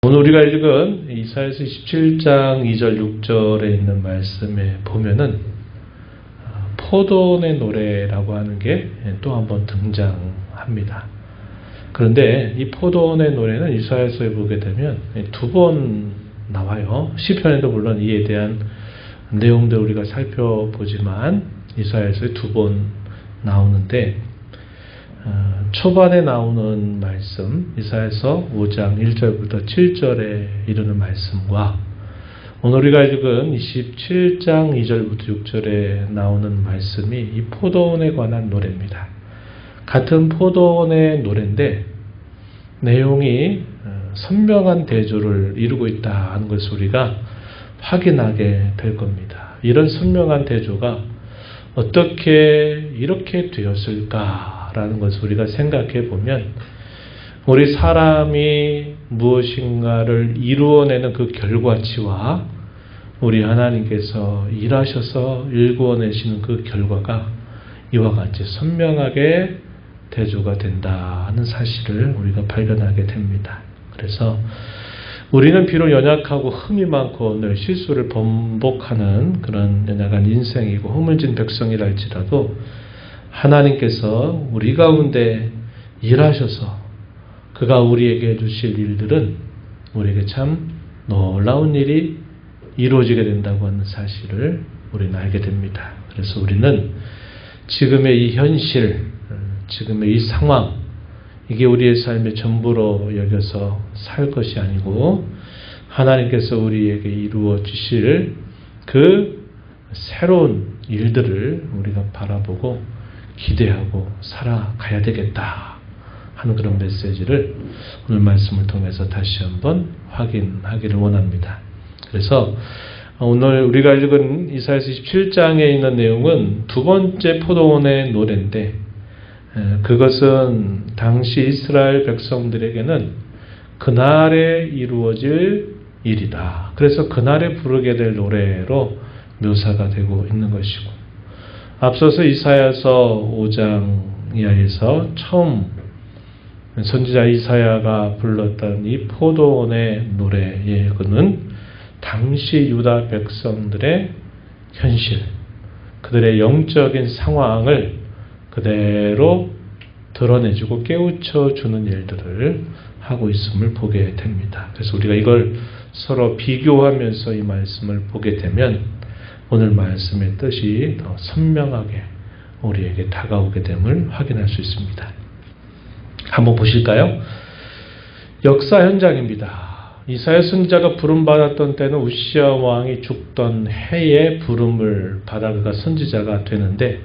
오늘 우리가 읽은 이사야서 27장 2절 6절에 있는 말씀에 보면은 포도원의 노래라고 하는 게 또 한 번 등장합니다. 그런데 이 포도원의 노래는 이사야서에 보게 되면 두 번 나와요. 시편에도 물론 이에 대한 내용들 우리가 살펴보지만 이사야서에 두 번 나오는데 초반에 나오는 말씀, 이사야서 5장 1절부터 7절에 이르는 말씀과 오늘 우리가 읽은 27장 2절부터 6절에 나오는 말씀이 이 포도원에 관한 노래입니다. 같은 포도원의 노래인데 내용이 선명한 대조를 이루고 있다는 것을 우리가 확인하게 될 겁니다. 이런 선명한 대조가 어떻게 이렇게 되었을까라는 것을 우리가 생각해 보면 우리 사람이 무엇인가를 이루어내는 그 결과치와 우리 하나님께서 일하셔서 일구어내시는 그 결과가 이와 같이 선명하게 대조가 된다는 사실을 우리가 발견하게 됩니다. 그래서 우리는 비록 연약하고 흠이 많고 늘 실수를 번복하는 그런 연약한 인생이고 허물진 백성이라 할지라도 하나님께서 우리 가운데 일하셔서 그가 우리에게 해주실 일들은 우리에게 참 놀라운 일이 이루어지게 된다고 하는 사실을 우리는 알게 됩니다. 그래서 우리는 지금의 이 현실, 지금의 이 상황, 이게 우리의 삶의 전부로 여겨서 살 것이 아니고 하나님께서 우리에게 이루어 주실 그 새로운 일들을 우리가 바라보고 기대하고 살아가야 되겠다 하는 그런 메시지를 오늘 말씀을 통해서 다시 한번 확인하기를 원합니다. 그래서 오늘 우리가 읽은 이사야서 27장에 있는 내용은 두 번째 포도원의 노래인데 그것은 당시 이스라엘 백성들에게는 그날에 이루어질 일이다. 그래서 그날에 부르게 될 노래로 묘사가 되고 있는 것이고 앞서서 이사야서 5장 이하에서 처음 선지자 이사야가 불렀던 이 포도원의 노래의 그는 당시 유다 백성들의 현실, 그들의 영적인 상황을 그대로 드러내주고 깨우쳐주는 일들을 하고 있음을 보게 됩니다. 그래서 우리가 이걸 서로 비교하면서 이 말씀을 보게 되면 오늘 말씀의 뜻이 더 선명하게 우리에게 다가오게 됨을 확인할 수 있습니다. 한번 보실까요? 역사 현장입니다. 이사야 선지자가 부름받았던 때는 우시야 왕이 죽던 해에 부름을 받아 그가 선지자가 되는데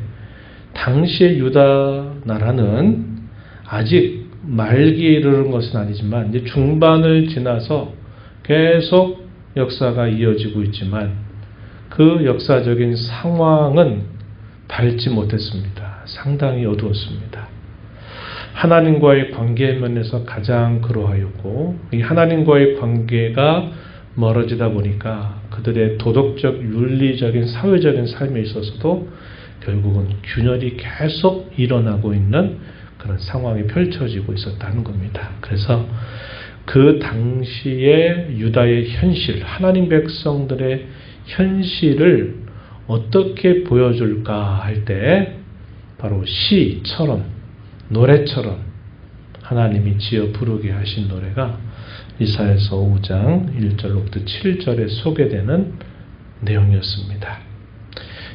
당시의 유다 나라는 아직 말기에 이르는 것은 아니지만 이제 중반을 지나서 계속 역사가 이어지고 있지만 그 역사적인 상황은 밝지 못했습니다. 상당히 어두웠습니다. 하나님과의 관계 면에서 가장 그러하였고 이 하나님과의 관계가 멀어지다 보니까 그들의 도덕적, 윤리적인, 사회적인 삶에 있어서도 결국은 균열이 계속 일어나고 있는 그런 상황이 펼쳐지고 있었다는 겁니다. 그래서 그 당시의 유다의 현실, 하나님 백성들의 현실을 어떻게 보여줄까 할 때 바로 시처럼 노래처럼 하나님이 지어 부르게 하신 노래가 이사야서 5장 1절로부터 7절에 소개되는 내용이었습니다.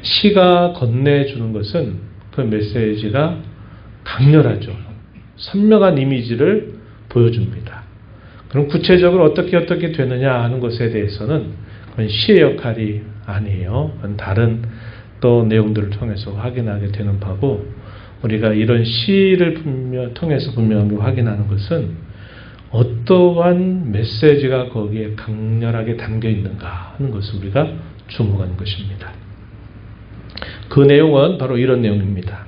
시가 건네주는 것은 그 메시지가 강렬하죠. 선명한 이미지를 보여줍니다. 그럼 구체적으로 어떻게 되느냐 하는 것에 대해서는 그건 시의 역할이 아니에요. 그건 다른 또 내용들을 통해서 확인하게 되는 바고 우리가 이런 시를 통해서 분명히 확인하는 것은 어떠한 메시지가 거기에 강렬하게 담겨 있는가 하는 것을 우리가 주목하는 것입니다. 그 내용은 바로 이런 내용입니다.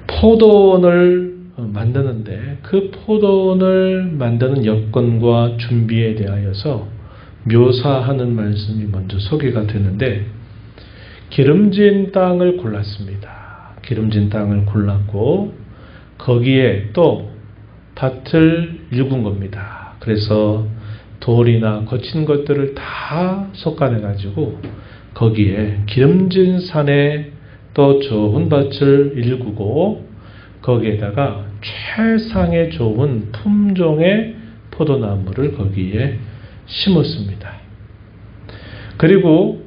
포도원을 만드는데 그 포도원을 만드는 여건과 준비에 대하여서 묘사하는 말씀이 먼저 소개가 되는데 기름진 땅을 골랐습니다. 기름진 땅을 골랐고 거기에 또 밭을 일군 겁니다. 그래서 돌이나 거친 것들을 다 솎아내가지고 거기에 기름진 산에 또 좋은 밭을 일구고 거기에다가 최상의 좋은 품종의 포도나무를 거기에 심었습니다. 그리고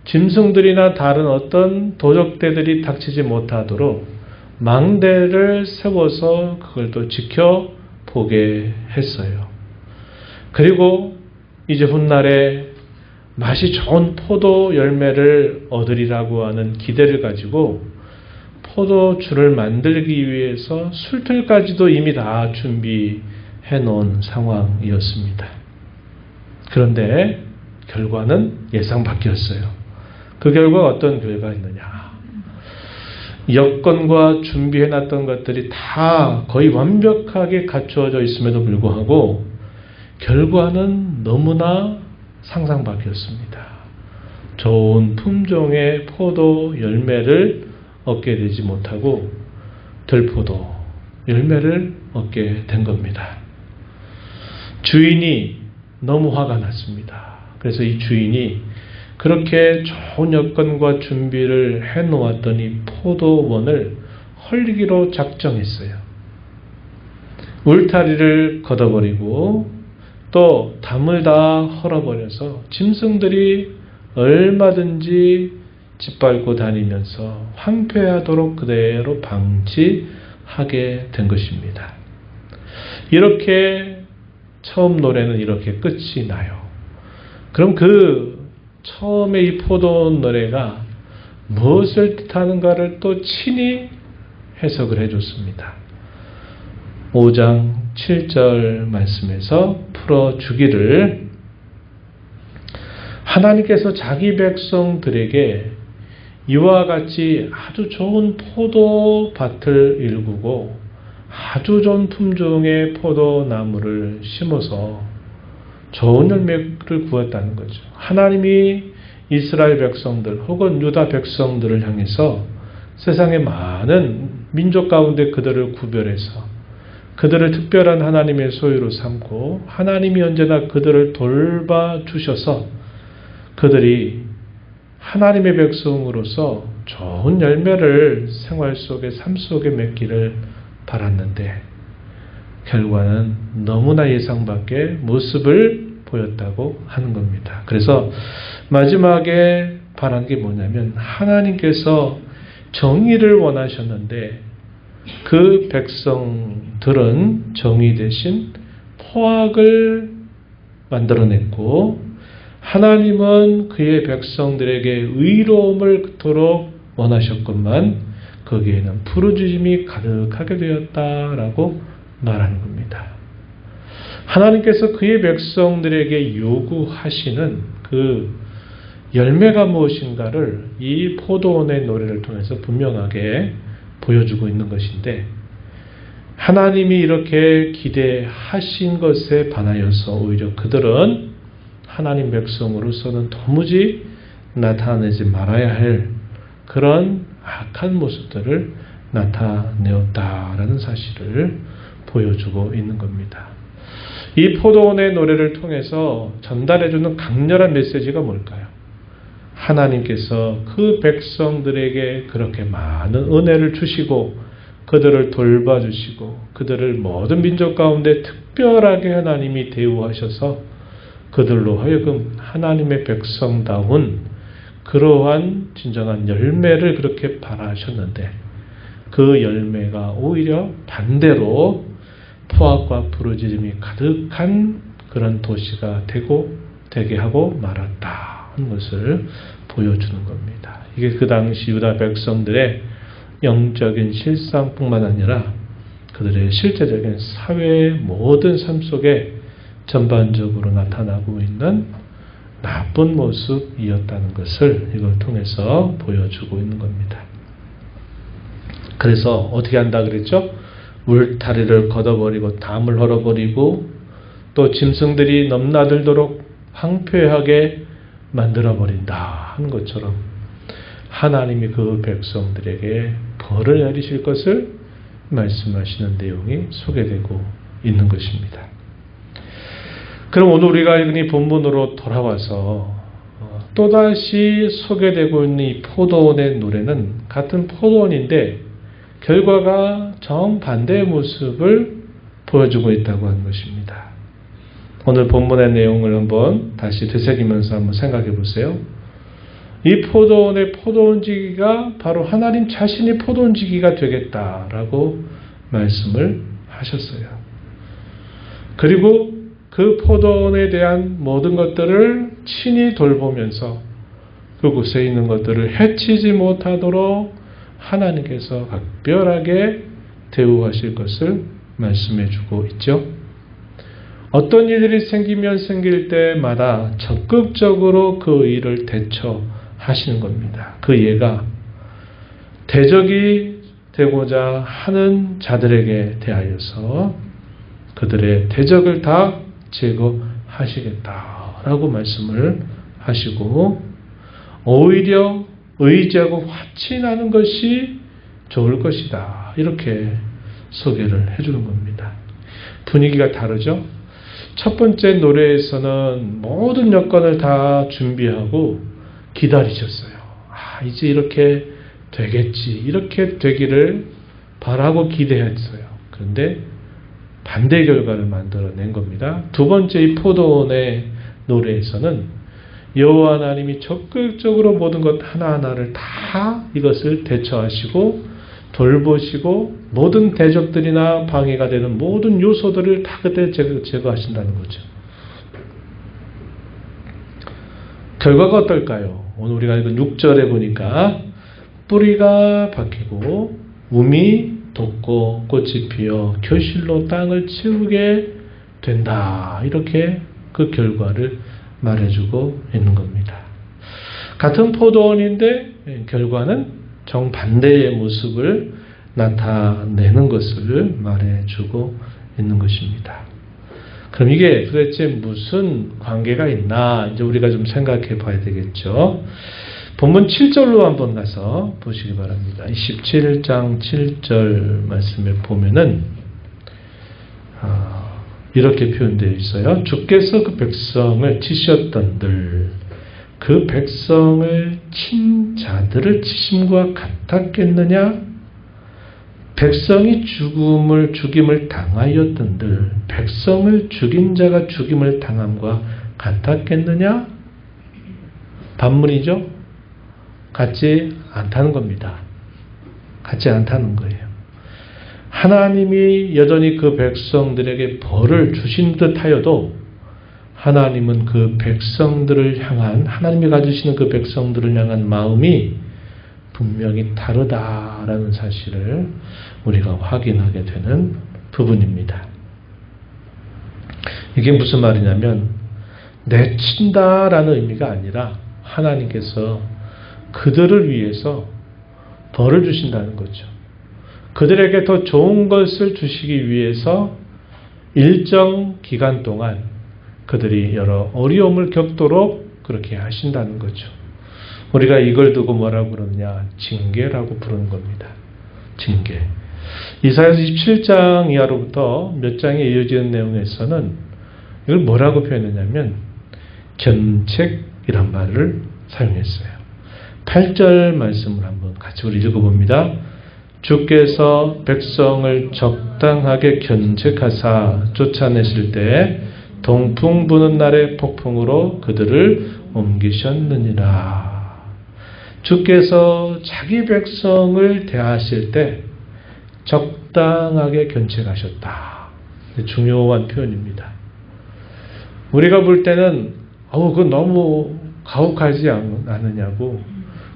짐승들이나 다른 어떤 도적대들이 닥치지 못하도록 망대를 세워서 그걸 또 지켜보게 했어요. 그리고 이제 훗날에 맛이 좋은 포도 열매를 얻으리라고 하는 기대를 가지고 포도주를 만들기 위해서 술틀까지도 이미 다 준비해 놓은 상황이었습니다. 그런데 결과는 예상 밖이었어요. 그 결과가 어떤 결과였느냐. 여건과 준비해 놨던 것들이 다 거의 완벽하게 갖추어져 있음에도 불구하고 결과는 너무나 상상 밖이었습니다. 좋은 품종의 포도 열매를 얻게 되지 못하고 들포도 열매를 얻게 된 겁니다. 주인이 너무 화가 났습니다. 그래서 이 주인이 그렇게 좋은 여건과 준비를 해놓았던 이 포도원을 헐리기로 작정했어요. 울타리를 걷어버리고 또 담을 다 헐어버려서 짐승들이 얼마든지 짓밟고 다니면서 황폐하도록 그대로 방치하게 된 것입니다. 이렇게 처음 노래는 이렇게 끝이 나요. 그럼 그 처음에 이 포도 노래가 무엇을 뜻하는가를 또 친히 해석을 해줬습니다. 5장 7절 말씀에서 풀어주기를 하나님께서 자기 백성들에게 이와 같이 아주 좋은 포도밭을 일구고 아주 좋은 품종의 포도나무를 심어서 좋은 열매를 구했다는 거죠. 하나님이 이스라엘 백성들 혹은 유다 백성들을 향해서 세상의 많은 민족 가운데 그들을 구별해서 그들을 특별한 하나님의 소유로 삼고 하나님이 언제나 그들을 돌봐주셔서 그들이 하나님의 백성으로서 좋은 열매를 생활 속에 삶 속에 맺기를 바랐는데 결과는 너무나 예상 밖의 모습을 보였다고 하는 겁니다. 그래서 마지막에 바란 게 뭐냐면 하나님께서 정의를 원하셨는데 그 백성들은 정의 대신 포악을 만들어냈고 하나님은 그의 백성들에게 의로움을 그토록 원하셨건만 거기에는 부르짖음이 가득하게 되었다라고 말하는 겁니다. 하나님께서 그의 백성들에게 요구하시는 그 열매가 무엇인가를 이 포도원의 노래를 통해서 분명하게 보여주고 있는 것인데 하나님이 이렇게 기대하신 것에 반하여서 오히려 그들은 하나님 백성으로서는 도무지 나타내지 말아야 할 그런 악한 모습들을 나타내었다라는 사실을 보여주고 있는 겁니다. 이 포도원의 노래를 통해서 전달해주는 강렬한 메시지가 뭘까요? 하나님께서 그 백성들에게 그렇게 많은 은혜를 주시고 그들을 돌봐주시고 그들을 모든 민족 가운데 특별하게 하나님이 대우하셔서 그들로 하여금 하나님의 백성다운 그러한 진정한 열매를 그렇게 바라셨는데 그 열매가 오히려 반대로 포악과 부르짖음이 가득한 그런 도시가 되게 하고 말았다 하는 것을 보여주는 겁니다. 이게 그 당시 유다 백성들의 영적인 실상뿐만 아니라 그들의 실제적인 사회의 모든 삶 속에 전반적으로 나타나고 있는 나쁜 모습이었다는 것을 이걸 통해서 보여주고 있는 겁니다. 그래서 어떻게 한다 그랬죠? 울타리를 걷어버리고 담을 헐어버리고 또 짐승들이 넘나들도록 황폐하게 만들어버린다 하는 것처럼 하나님이 그 백성들에게 벌을 내리실 것을 말씀하시는 내용이 소개되고 있는 것입니다. 그럼 오늘 우리가 이 본문으로 돌아와서 또다시 소개되고 있는 이 포도원의 노래는 같은 포도원인데 결과가 정반대의 모습을 보여주고 있다고 하는 것입니다. 오늘 본문의 내용을 한번 다시 되새기면서 한번 생각해 보세요. 이 포도원의 포도원지기가 바로 하나님 자신이 포도원지기가 되겠다라고 말씀을 하셨어요. 그리고 그 포도원에 대한 모든 것들을 친히 돌보면서 그곳에 있는 것들을 해치지 못하도록 하나님께서 각별하게 대우하실 것을 말씀해 주고 있죠. 어떤 일들이 생기면 생길 때마다 적극적으로 그 일을 대처하시는 겁니다. 그 예가 대적이 되고자 하는 자들에게 대하여서 그들의 대적을 다 제거하시겠다라고 말씀을 하시고 오히려 의지하고 화친하는 것이 좋을 것이다. 이렇게 소개를 해주는 겁니다. 분위기가 다르죠? 첫 번째 노래에서는 모든 여건을 다 준비하고 기다리셨어요. 이제 이렇게 되겠지. 이렇게 되기를 바라고 기대했어요. 그런데 반대 결과를 만들어낸 겁니다. 두 번째 이 포도원의 노래에서는 여호와 하나님이 적극적으로 모든 것 하나하나를 다 이것을 대처하시고 돌보시고 모든 대적들이나 방해가 되는 모든 요소들을 다 그때 제거하신다는 거죠. 결과가 어떨까요? 오늘 우리가 읽은 6절에 보니까 뿌리가 박히고 우미 돋고 꽃이 피어 교실로 땅을 채우게 된다. 이렇게 그 결과를 말해주고 있는 겁니다. 같은 포도원인데 결과는 정반대의 모습을 나타내는 것을 말해주고 있는 것입니다. 그럼 이게 도대체 무슨 관계가 있나 이제 우리가 좀 생각해 봐야 되겠죠. 본문 7절로 한번 가서 보시기 바랍니다. 17장 7절 말씀에 보면은 이렇게 표현되어 있어요. 주께서 그 백성을 치셨던들 그 백성을 친 자들을 치심과 같았겠느냐? 백성이 죽임을 당하였던들 백성을 죽인 자가 죽임을 당함과 같았겠느냐? 반문이죠? 같지 않다는 겁니다. 같지 않다는 거예요. 하나님이 여전히 그 백성들에게 벌을 주신 듯 하여도 하나님은 그 백성들을 향한 하나님이 가지시는 그 백성들을 향한 마음이 분명히 다르다라는 사실을 우리가 확인하게 되는 부분입니다. 이게 무슨 말이냐면 내친다라는 의미가 아니라 하나님께서 그들을 위해서 벌을 주신다는 거죠. 그들에게 더 좋은 것을 주시기 위해서 일정 기간 동안 그들이 여러 어려움을 겪도록 그렇게 하신다는 거죠. 우리가 이걸 두고 뭐라고 그러느냐? 징계라고 부르는 겁니다. 징계. 이사야서 27장 이하로부터 몇 장에 이어지는 내용에서는 이걸 뭐라고 표현했냐면 견책이란 말을 사용했어요. 8절 말씀을 한번 같이 우리 읽어봅니다. 주께서 백성을 적당하게 견책하사 쫓아내실 때 동풍 부는 날의 폭풍으로 그들을 옮기셨느니라. 주께서 자기 백성을 대하실 때 적당하게 견책하셨다. 중요한 표현입니다. 우리가 볼 때는 그건 너무 가혹하지 않느냐고,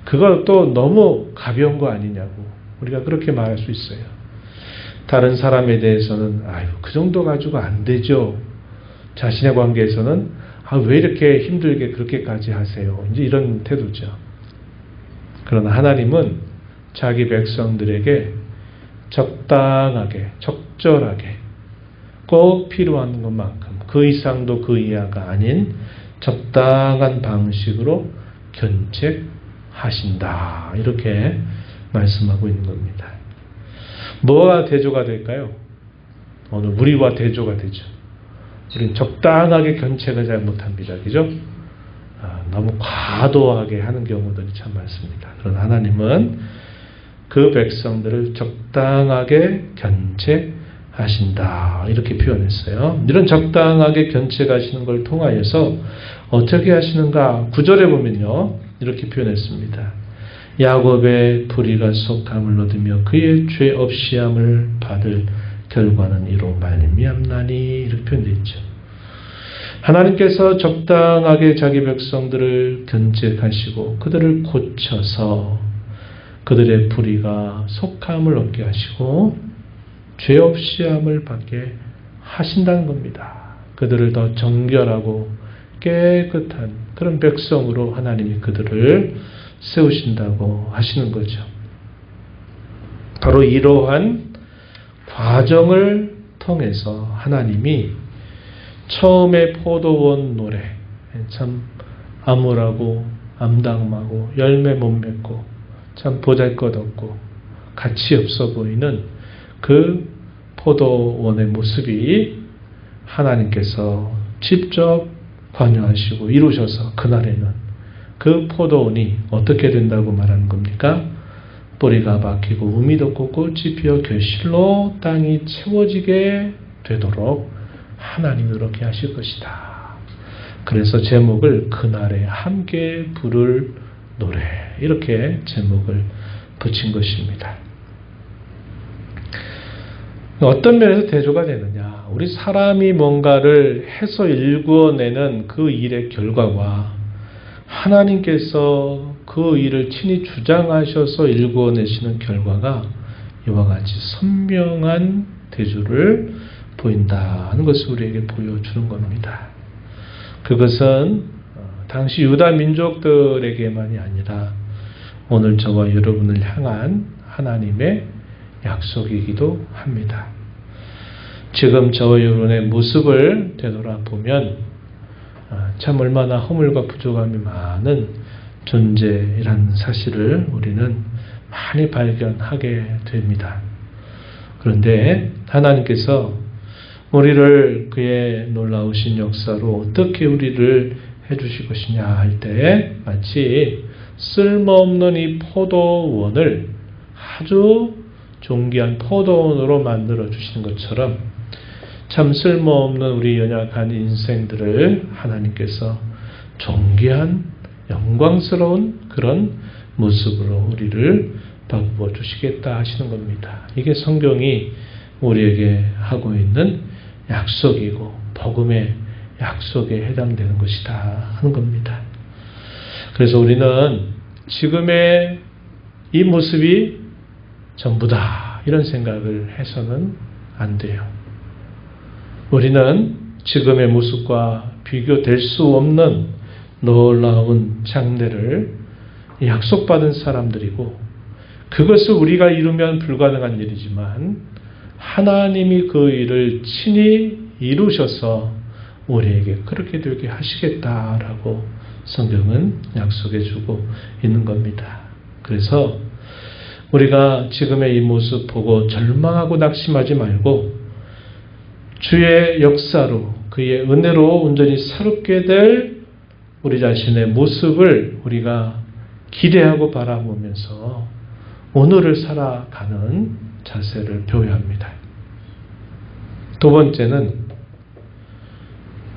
그것도 너무 가벼운 거 아니냐고 우리가 그렇게 말할 수 있어요. 다른 사람에 대해서는 그 정도 가지고 안 되죠. 자신의 관계에서는 왜 이렇게 힘들게 그렇게까지 하세요. 이제 이런 태도죠. 그러나 하나님은 자기 백성들에게 적당하게, 적절하게, 꼭 필요한 것만큼, 그 이상도 그 이하가 아닌 적당한 방식으로 견책하신다. 이렇게 말씀하고 있는 겁니다. 뭐가 대조가 될까요? 오늘 우리와 대조가 되죠. 우리는 적당하게 견책을 잘 못합니다. 그죠? 너무 과도하게 하는 경우들이 참 많습니다. 그러나 하나님은 그 백성들을 적당하게 견책하신다. 이렇게 표현했어요. 이런 적당하게 견책하시는 걸 통하여서 어떻게 하시는가? 9절에 보면요. 이렇게 표현했습니다. 야곱의 불의가 속함을 얻으며 그의 죄 없이함을 받을 결과는 이로 말미암나니 이렇게 표현되어 있죠. 하나님께서 적당하게 자기 백성들을 견책하시고 그들을 고쳐서 그들의 불의가 속함을 얻게 하시고 죄 없이함을 받게 하신다는 겁니다. 그들을 더 정결하고 깨끗한 그런 백성으로 하나님이 그들을 세우신다고 하시는 거죠. 바로 이러한 과정을 통해서 하나님이 처음에 포도원 노래, 참 암울하고 암담하고 열매 못 맺고 참 보잘것없고 가치 없어 보이는 그 포도원의 모습이 하나님께서 직접 관여하시고 이루셔서 그날에는 그 포도원이 어떻게 된다고 말하는 겁니까? 뿌리가 박히고 우미 돋고 꽃이 피어 결실로 땅이 채워지게 되도록 하나님이 그렇게 하실 것이다. 그래서 제목을 그날에 함께 부를 노래 이렇게 제목을 붙인 것입니다. 어떤 면에서 대조가 되느냐? 우리 사람이 뭔가를 해서 일구어내는 그 일의 결과와 하나님께서 그 일을 친히 주장하셔서 일구어내시는 결과가 이와 같이 선명한 대조를 보인다는 것을 우리에게 보여주는 겁니다. 그것은 당시 유다 민족들에게만이 아니라 오늘 저와 여러분을 향한 하나님의 약속이기도 합니다. 지금 저와 여러분의 모습을 되돌아보면 참 얼마나 허물과 부족함이 많은 존재라는 사실을 우리는 많이 발견하게 됩니다. 그런데 하나님께서 우리를 그의 놀라우신 역사로 어떻게 우리를 해주실 것이냐 할 때 마치 쓸모없는 이 포도원을 아주 존귀한 포도원으로 만들어 주시는 것처럼 참 쓸모없는 우리 연약한 인생들을 하나님께서 존귀한 영광스러운 그런 모습으로 우리를 바꾸어 주시겠다 하시는 겁니다. 이게 성경이 우리에게 하고 있는 약속이고 복음의 약속에 해당되는 것이다 하는 겁니다. 그래서 우리는 지금의 이 모습이 전부다 이런 생각을 해서는 안 돼요. 우리는 지금의 모습과 비교될 수 없는 놀라운 장래를 약속받은 사람들이고 그것을 우리가 이루면 불가능한 일이지만 하나님이 그 일을 친히 이루셔서 우리에게 그렇게 되게 하시겠다라고 성경은 약속해 주고 있는 겁니다. 그래서 우리가 지금의 이 모습 보고 절망하고 낙심하지 말고 주의 역사로 그의 은혜로 온전히 새롭게 될 우리 자신의 모습을 우리가 기대하고 바라보면서 오늘을 살아가는 자세를 배워야 합니다. 두 번째는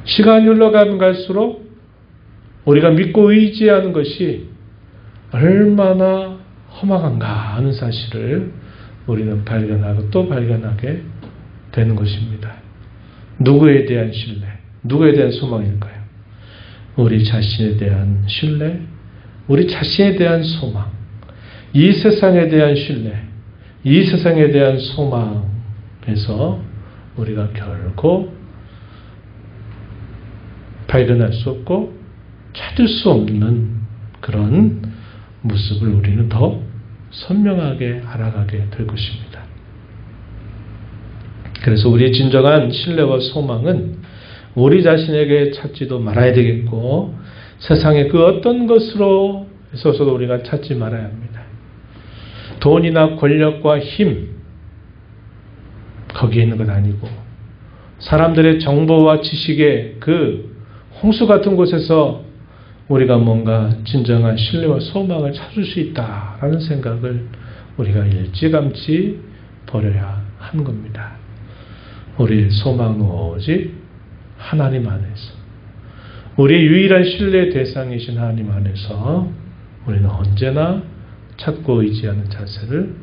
시간이 흘러가면 갈수록 우리가 믿고 의지하는 것이 얼마나 허망한가 하는 사실을 우리는 발견하고 또 발견하게 되는 것입니다. 누구에 대한 신뢰, 누구에 대한 소망일까요? 우리 자신에 대한 신뢰, 우리 자신에 대한 소망, 이 세상에 대한 신뢰, 이 세상에 대한 소망에서 우리가 결코 발견할 수 없고 찾을 수 없는 그런 모습을 우리는 더 선명하게 알아가게 될 것입니다. 그래서 우리의 진정한 신뢰와 소망은 우리 자신에게 찾지도 말아야 되겠고 세상의 그 어떤 것으로 있어서도 우리가 찾지 말아야 합니다. 돈이나 권력과 힘, 거기에 있는 건 아니고 사람들의 정보와 지식의 그 홍수 같은 곳에서 우리가 뭔가 진정한 신뢰와 소망을 찾을 수 있다라는 생각을 우리가 일찌감치 버려야 하는 겁니다. 우리 소망은 오직 하나님 안에서, 우리의 유일한 신뢰의 대상이신 하나님 안에서 우리는 언제나 찾고 의지하는 자세를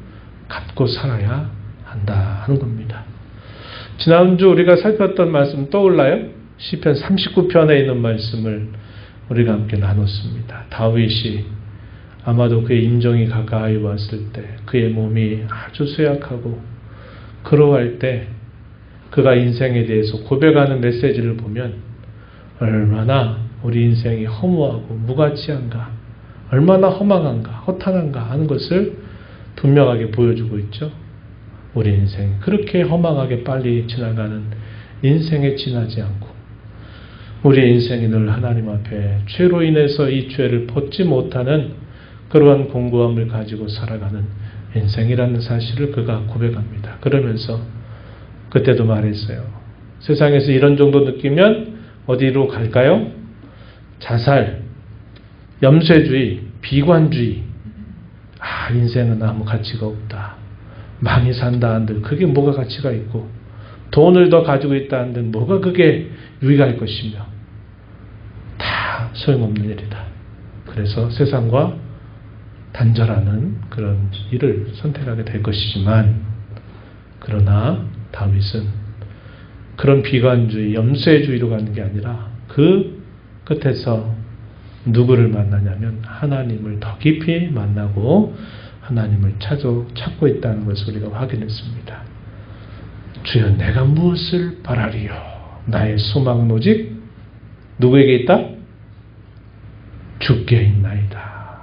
갖고 살아야 한다 하는 겁니다. 지난주 우리가 살폈던 말씀 떠올라요? 시편 39편에 있는 말씀을 우리가 함께 나눴습니다. 다윗이 아마도 그의 임종이 가까이 왔을 때 그의 몸이 아주 쇠약하고 그러할 때 그가 인생에 대해서 고백하는 메시지를 보면 얼마나 우리 인생이 허무하고 무가치한가, 얼마나 허망한가, 허탄한가 하는 것을 분명하게 보여주고 있죠. 우리 인생 그렇게 허망하게 빨리 지나가는 인생에 지나지 않고 우리 인생이 늘 하나님 앞에 죄로 인해서 이 죄를 벗지 못하는 그러한 공고함을 가지고 살아가는 인생이라는 사실을 그가 고백합니다. 그러면서 그때도 말했어요. 세상에서 이런 정도 느끼면 어디로 갈까요? 자살, 염세주의, 비관주의. 인생은 아무 가치가 없다. 많이 산다 한들 그게 뭐가 가치가 있고, 돈을 더 가지고 있다 한들 뭐가 그게 유익할 것이며, 다 소용없는 일이다. 그래서 세상과 단절하는 그런 일을 선택하게 될 것이지만, 그러나 다윗은 그런 비관주의, 염세주의로 가는 게 아니라 그 끝에서 누구를 만나냐면 하나님을 더 깊이 만나고 하나님을 찾고 있다는 것을 우리가 확인했습니다. 주여, 내가 무엇을 바라리요? 나의 소망은 오직 누구에게 있다? 주께 있나이다.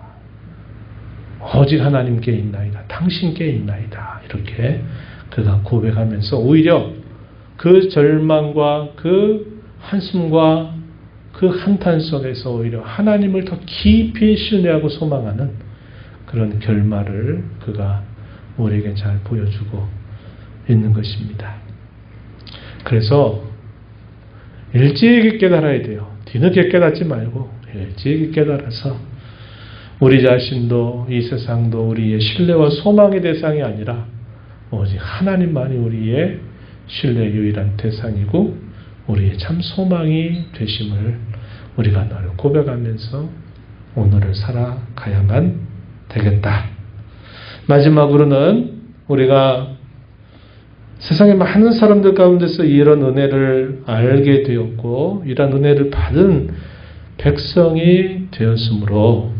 오직 하나님께 있나이다. 당신께 있나이다. 이렇게 그가 고백하면서 오히려 그 절망과 그 한숨과 그 한탄 속에서 오히려 하나님을 더 깊이 신뢰하고 소망하는 그런 결말을 그가 우리에게 잘 보여주고 있는 것입니다. 그래서 일찍이 깨달아야 돼요. 뒤늦게 깨닫지 말고 일찍이 깨달아서 우리 자신도 이 세상도 우리의 신뢰와 소망의 대상이 아니라 오직 하나님만이 우리의 신뢰의 유일한 대상이고 우리의 참 소망이 되심을 우리가 늘 고백하면서 오늘을 살아가야만 되겠다. 마지막으로는 우리가 세상의 많은 사람들 가운데서 이런 은혜를 알게 되었고 이런 은혜를 받은 백성이 되었으므로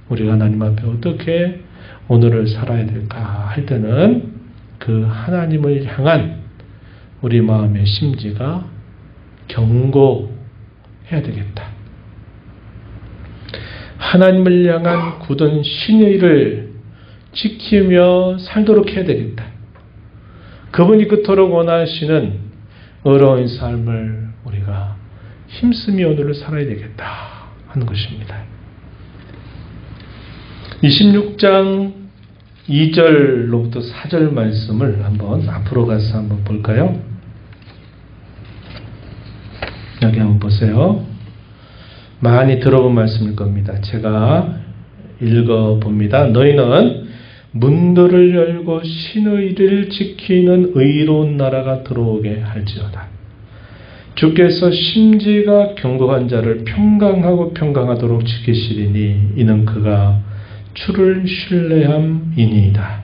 우리가 하나님 앞에 어떻게 오늘을 살아야 될까 할 때는 그 하나님을 향한 우리 마음의 심지가 견고해야 되겠다. 하나님을 향한 굳은 신의를 지키며 살도록 해야 되겠다. 그분이 그토록 원하시는 의로운 삶을 우리가 힘쓰며 오늘을 살아야 되겠다 하는 것입니다. 26장 2절로부터 4절 말씀을 한번 앞으로 가서 한번 볼까요? 여기 한번 보세요. 많이 들어본 말씀일 겁니다. 제가 읽어봅니다. 너희는 문들을 열고 신의를 지키는 의로운 나라가 들어오게 할지어다. 주께서 심지가 견고한 자를 평강하고 평강하도록 지키시리니 이는 그가 주를 신뢰함이니이다.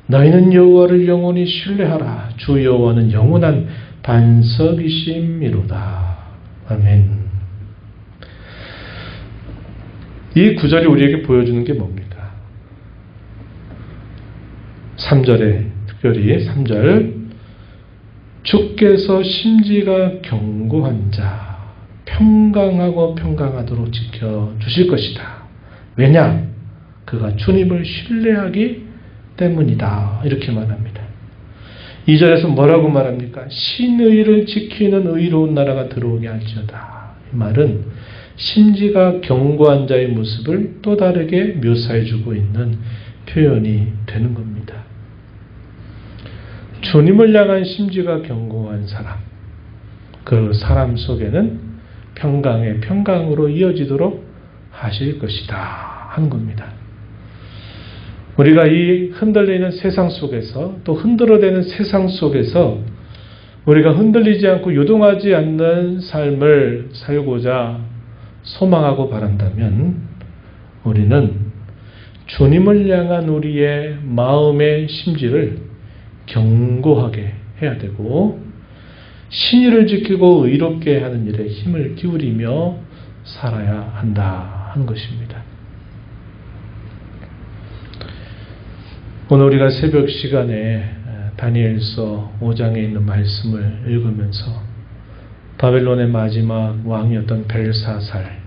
너희는 여호와를 영원히 신뢰하라. 주 여호와는 영원한 반석이심이로다. 아멘. 이 구절이 우리에게 보여주는 게 뭡니까? 3절에 특별히 3절 주께서 심지가 견고한 자 평강하고 평강하도록 지켜주실 것이다. 왜냐? 그가 주님을 신뢰하기 때문이다. 이렇게 말합니다. 2절에서 뭐라고 말합니까? 신의를 지키는 의로운 나라가 들어오게 할지어다. 이 말은 심지가 견고한 자의 모습을 또 다르게 묘사해주고 있는 표현이 되는 겁니다. 주님을 향한 심지가 견고한 사람, 그 사람 속에는 평강의 평강으로 이어지도록 하실 것이다 하는 겁니다. 우리가 이 흔들리는 세상 속에서, 또 흔들어대는 세상 속에서 우리가 흔들리지 않고 요동하지 않는 삶을 살고자 소망하고 바란다면 우리는 주님을 향한 우리의 마음의 심지를 견고하게 해야 되고, 신의를 지키고 의롭게 하는 일에 힘을 기울이며 살아야 한다 한 것입니다. 오늘 우리가 새벽 시간에 다니엘서 5장에 있는 말씀을 읽으면서 바벨론의 마지막 왕이었던 벨사살,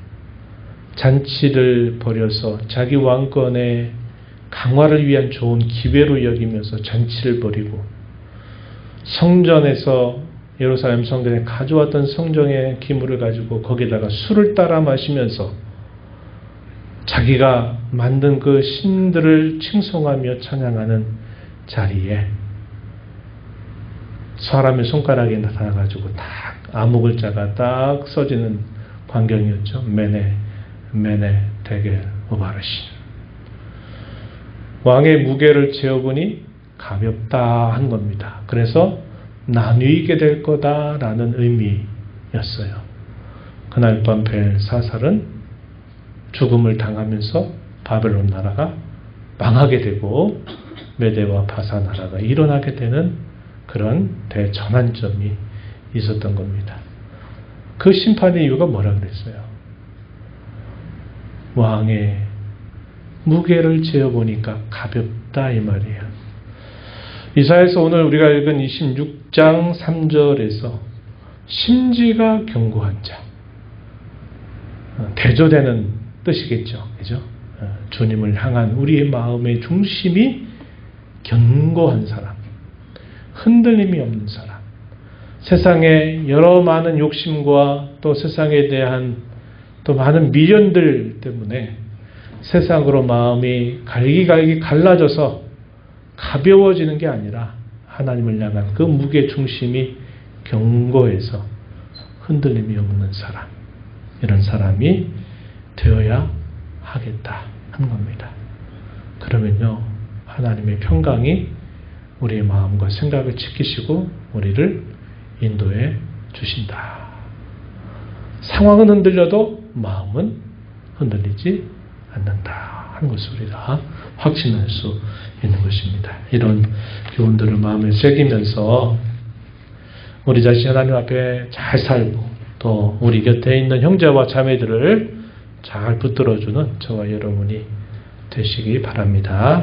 잔치를 벌여서 자기 왕권의 강화를 위한 좋은 기회로 여기면서 잔치를 벌이고, 성전에서 예루살렘 성전에 가져왔던 성전의 기물을 가지고 거기다가 술을 따라 마시면서 자기가 만든 그 신들을 칭송하며 찬양하는 자리에 사람의 손가락에 나타나가지고 딱 아무글자가 딱 써지는 광경이었죠. 메네 데겔 우바르신. 왕의 무게를 재어보니 가볍다 한 겁니다. 그래서 나뉘게 될 거다라는 의미였어요. 그날 밤 벨사살은 죽음을 당하면서 바벨론 나라가 망하게 되고 메대와 바사 나라가 일어나게 되는 그런 대전환점이 있었던 겁니다. 그 심판의 이유가 뭐라 그랬어요? 왕의 무게를 재어보니까 가볍다 이 말이에요. 이사야서 오늘 우리가 읽은 26장 3절에서 심지가 견고한 자, 대조되는 뜻이겠죠. 그죠? 주님을 향한 우리의 마음의 중심이 견고한 사람, 흔들림이 없는 사람, 세상의 여러 많은 욕심과 또 세상에 대한 또 많은 미련들 때문에 세상으로 마음이 갈기갈기 갈라져서 가벼워지는 게 아니라 하나님을 향한 그 무게 중심이 견고해서 흔들림이 없는 사람, 이런 사람이 되어야 하겠다 하는 겁니다. 그러면요, 하나님의 평강이 우리의 마음과 생각을 지키시고 우리를 인도해 주신다. 상황은 흔들려도 마음은 흔들리지 않는다 하는 것을 우리가 확신할 수 있는 것입니다. 이런 교훈들을 마음에 새기면서 우리 자신 하나님 앞에 잘 살고 또 우리 곁에 있는 형제와 자매들을 잘 붙들어주는 저와 여러분이 되시기 바랍니다.